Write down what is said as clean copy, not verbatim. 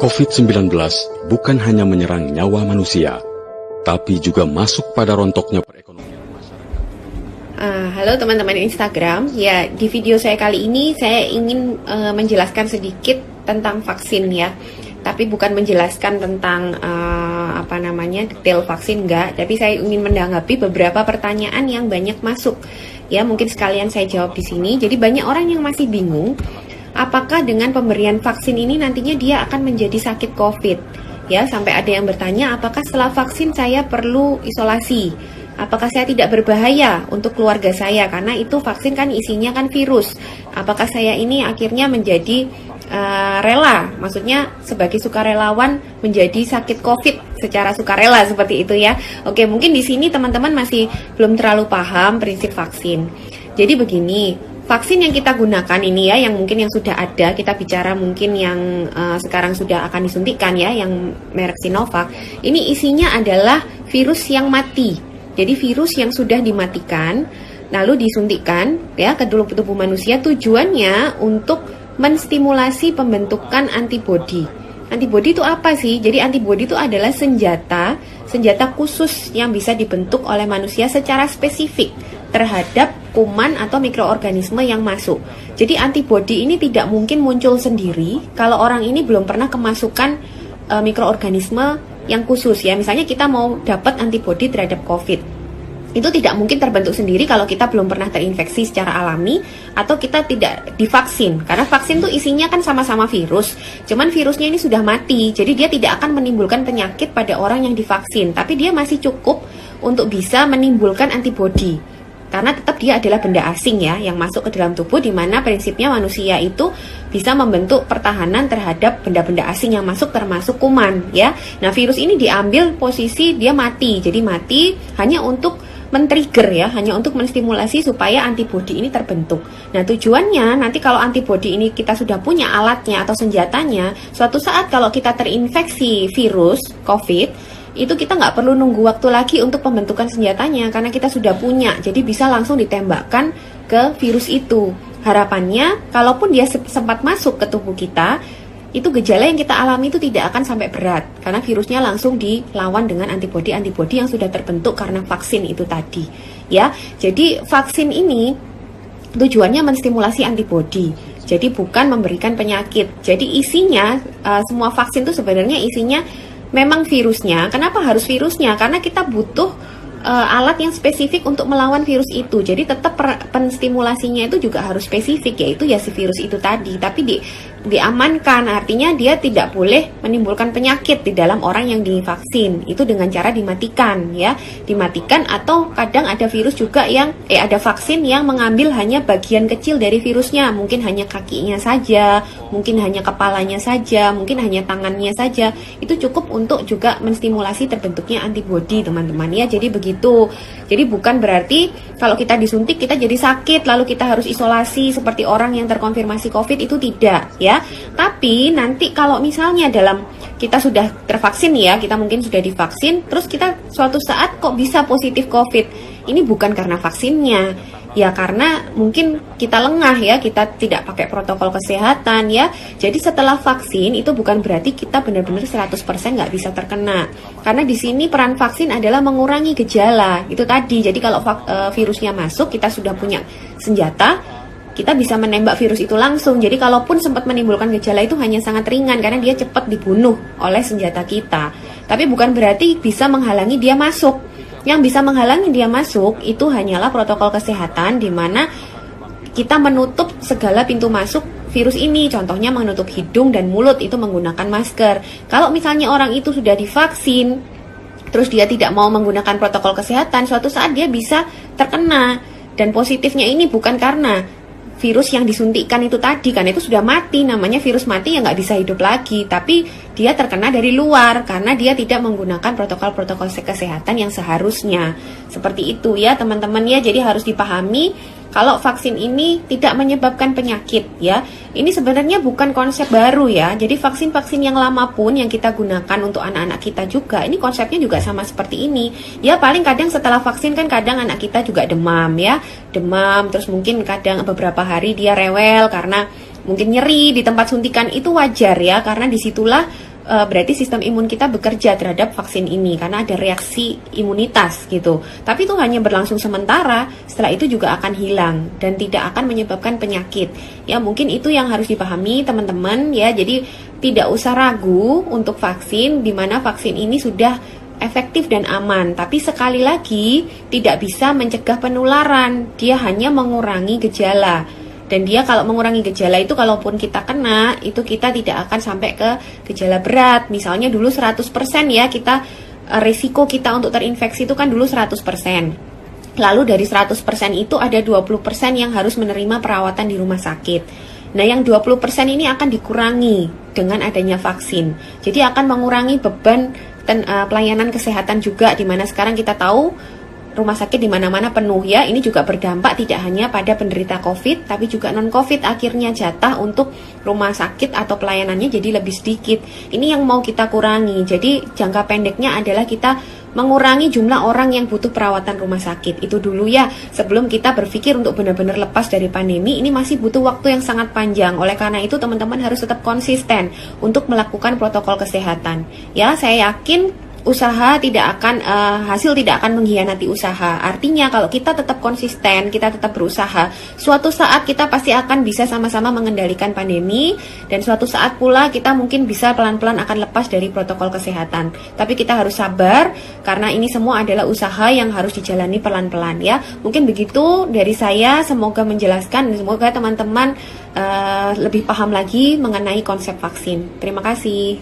COVID-19 bukan hanya menyerang nyawa manusia, tapi juga masuk pada rontoknya perekonomian masyarakat. Halo teman-teman Instagram, ya di video saya kali ini saya ingin menjelaskan sedikit tentang vaksin ya, tapi bukan menjelaskan tentang detail vaksin enggak, tapi saya ingin menanggapi beberapa pertanyaan yang banyak masuk. Ya mungkin sekalian saya jawab di sini. Jadi banyak orang yang masih bingung, apakah dengan pemberian vaksin ini nantinya dia akan menjadi sakit COVID? Ya, sampai ada yang bertanya, apakah setelah vaksin saya perlu isolasi? Apakah saya tidak berbahaya untuk keluarga saya? Karena itu vaksin kan isinya kan virus. Apakah saya ini akhirnya menjadi rela? Maksudnya sebagai sukarelawan menjadi sakit COVID secara sukarela seperti itu ya. Oke, mungkin di sini teman-teman masih belum terlalu paham prinsip vaksin. Jadi begini, vaksin yang kita gunakan ini ya, yang mungkin yang sudah ada, kita bicara mungkin yang sekarang sudah akan disuntikkan ya, yang merek Sinovac, ini isinya adalah virus yang mati. Jadi virus yang sudah dimatikan, lalu disuntikkan ya ke tubuh manusia, tujuannya untuk menstimulasi pembentukan antibodi. Antibodi itu apa sih? Jadi antibodi itu adalah senjata khusus yang bisa dibentuk oleh manusia secara spesifik terhadap kuman atau mikroorganisme yang masuk. Jadi antibodi ini tidak mungkin muncul sendiri kalau orang ini belum pernah kemasukan mikroorganisme yang khusus ya. Misalnya kita mau dapat antibodi terhadap COVID, itu tidak mungkin terbentuk sendiri kalau kita belum pernah terinfeksi secara alami atau kita tidak divaksin. Karena vaksin itu isinya kan sama-sama virus, cuman virusnya ini sudah mati, jadi dia tidak akan menimbulkan penyakit pada orang yang divaksin, tapi dia masih cukup untuk bisa menimbulkan antibodi. Karena tetap dia adalah benda asing ya, yang masuk ke dalam tubuh, di mana prinsipnya manusia itu bisa membentuk pertahanan terhadap benda-benda asing yang masuk, termasuk kuman ya. Nah, virus ini diambil posisi dia mati, jadi mati hanya untuk men-trigger ya, hanya untuk menstimulasi supaya antibodi ini terbentuk. Nah, tujuannya nanti kalau antibodi ini kita sudah punya alatnya atau senjatanya, suatu saat kalau kita terinfeksi virus COVID, itu kita nggak perlu nunggu waktu lagi untuk pembentukan senjatanya, karena kita sudah punya, jadi bisa langsung ditembakkan ke virus itu. Harapannya, kalaupun dia sempat masuk ke tubuh kita, itu gejala yang kita alami itu tidak akan sampai berat, karena virusnya langsung dilawan dengan antibodi-antibodi yang sudah terbentuk karena vaksin itu tadi. Ya, jadi vaksin ini tujuannya menstimulasi antibodi. Jadi bukan memberikan penyakit. Jadi isinya semua vaksin itu sebenarnya isinya memang virusnya. Kenapa harus virusnya? Karena kita butuh alat yang spesifik untuk melawan virus itu. Jadi tetap penstimulasinya itu juga harus spesifik, yaitu ya si virus itu tadi. Tapi diamankan, artinya dia tidak boleh menimbulkan penyakit di dalam orang yang divaksin. Itu dengan cara dimatikan ya, dimatikan. Atau kadang ada virus juga yang ada vaksin yang mengambil hanya bagian kecil dari virusnya, mungkin hanya kakinya saja, mungkin hanya kepalanya saja, mungkin hanya tangannya saja. Itu cukup untuk juga menstimulasi terbentuknya antibodi, teman-teman ya. Jadi begitu. Jadi bukan berarti kalau kita disuntik kita jadi sakit lalu kita harus isolasi seperti orang yang terkonfirmasi COVID, itu tidak ya. Tapi nanti kalau misalnya kita sudah tervaksin ya, kita mungkin sudah divaksin, terus kita suatu saat kok bisa positif COVID, ini bukan karena vaksinnya ya, karena mungkin kita lengah ya, kita tidak pakai protokol kesehatan ya. Jadi setelah vaksin itu bukan berarti kita benar-benar 100% nggak bisa terkena, karena di sini peran vaksin adalah mengurangi gejala itu tadi. Jadi kalau virusnya masuk, kita sudah punya senjata, kita bisa menembak virus itu langsung. Jadi kalaupun sempat menimbulkan gejala itu hanya sangat ringan karena dia cepat dibunuh oleh senjata kita. Tapi bukan berarti bisa menghalangi dia masuk. Yang bisa menghalangi dia masuk itu hanyalah protokol kesehatan, di mana kita menutup segala pintu masuk virus ini. Contohnya menutup hidung dan mulut itu menggunakan masker. Kalau misalnya orang itu sudah divaksin, terus dia tidak mau menggunakan protokol kesehatan, suatu saat dia bisa terkena. Dan positifnya ini bukan karena virus yang disuntikkan itu tadi, karena itu sudah mati, namanya virus mati yang nggak bisa hidup lagi, tapi dia terkena dari luar karena dia tidak menggunakan protokol-protokol kesehatan yang seharusnya. Seperti itu ya teman-teman ya. Jadi harus dipahami kalau vaksin ini tidak menyebabkan penyakit ya. Ini sebenarnya bukan konsep baru ya. Jadi vaksin-vaksin yang lama pun yang kita gunakan untuk anak-anak kita juga, ini konsepnya juga sama seperti ini. Ya paling kadang setelah vaksin kan kadang anak kita juga demam ya. Demam, terus mungkin kadang beberapa hari dia rewel karena mungkin nyeri di tempat suntikan, itu wajar ya, karena disitulah berarti sistem imun kita bekerja terhadap vaksin ini karena ada reaksi imunitas gitu. Tapi itu hanya berlangsung sementara, setelah itu juga akan hilang dan tidak akan menyebabkan penyakit. Ya, mungkin itu yang harus dipahami teman-teman ya. Jadi tidak usah ragu untuk vaksin, di mana vaksin ini sudah efektif dan aman. Tapi sekali lagi tidak bisa mencegah penularan, dia hanya mengurangi gejala. Dan dia kalau mengurangi gejala itu, kalaupun kita kena, itu kita tidak akan sampai ke gejala berat. Misalnya dulu 100% ya, kita risiko kita untuk terinfeksi itu kan dulu 100%. Lalu dari 100% itu ada 20% yang harus menerima perawatan di rumah sakit. Nah, yang 20% ini akan dikurangi dengan adanya vaksin. Jadi akan mengurangi beban pelayanan kesehatan juga, di mana sekarang kita tahu rumah sakit di mana-mana penuh ya. Ini juga berdampak tidak hanya pada penderita COVID, tapi juga non-COVID. Akhirnya jatah untuk rumah sakit atau pelayanannya jadi lebih sedikit. Ini yang mau kita kurangi. Jadi jangka pendeknya adalah kita mengurangi jumlah orang yang butuh perawatan rumah sakit. Itu dulu ya, sebelum kita berpikir untuk benar-benar lepas dari pandemi. Ini masih butuh waktu yang sangat panjang. Oleh karena itu teman-teman harus tetap konsisten untuk melakukan protokol kesehatan. Ya, saya yakin hasil tidak akan mengkhianati usaha. Artinya kalau kita tetap konsisten, kita tetap berusaha, suatu saat kita pasti akan bisa sama-sama mengendalikan pandemi, dan suatu saat pula kita mungkin bisa pelan-pelan akan lepas dari protokol kesehatan. Tapi kita harus sabar karena ini semua adalah usaha yang harus dijalani pelan-pelan ya. Mungkin begitu dari saya, semoga menjelaskan dan semoga teman-teman lebih paham lagi mengenai konsep vaksin. Terima kasih.